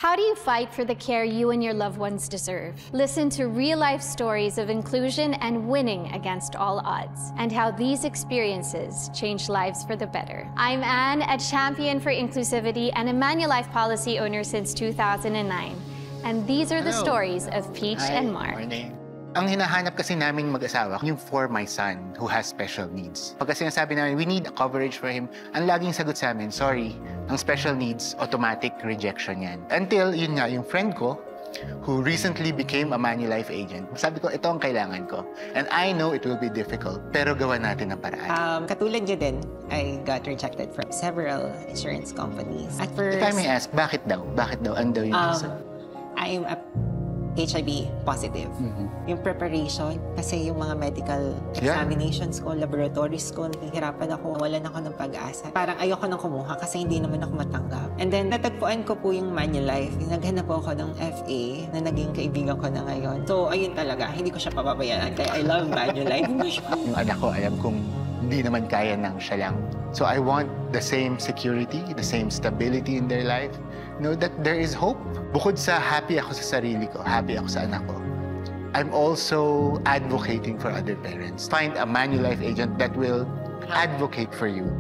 How do you fight for the care you and your loved ones deserve? Listen to real-life stories of inclusion and winning against all odds, and how these experiences change lives for the better. I'm Anne, a champion for inclusivity and a Manulife policy owner since 2009. And these are the stories of Peach and Mark. Morning. Ang hinahanap kasi naming mag-asawa, yung for my son who has special needs. Pagka sinasabi namin, we need a coverage for him, ang laging sagot sa amin, sorry, ang special needs, automatic rejection yan. Until, yun nga, yung friend ko, who recently became a Manulife agent, sabi ko, ito ang kailangan ko. And I know it will be difficult, pero gawa natin ang paraan. Katulad niya din, I got rejected from several insurance companies. At first, If I may ask, bakit daw? Bakit daw? Ano daw yung reason? I'm a HIV positive. Yung preparation, kasi yung mga medical examinations ko, laboratories ko, nahihirapan ako, walan ako ng pag-asa. Parang ayoko nang kumuha kasi hindi naman ako matanggap. And then, natagpuan ko po yung Manulife. Naghanap po ako ng FA na naging kaibigan ko na ngayon. So, ayun talaga, hindi ko siya papabayaan. Kaya I love Manulife. Yung anak ko, alam kong hindi naman kaya ng siya lang. So I want the same security, the same stability in their life. Know that there is hope. Bukod sa happy ako sa sarili ko, happy ako sa anak ko, I'm also advocating for other parents. Find a Manulife agent that will advocate for you.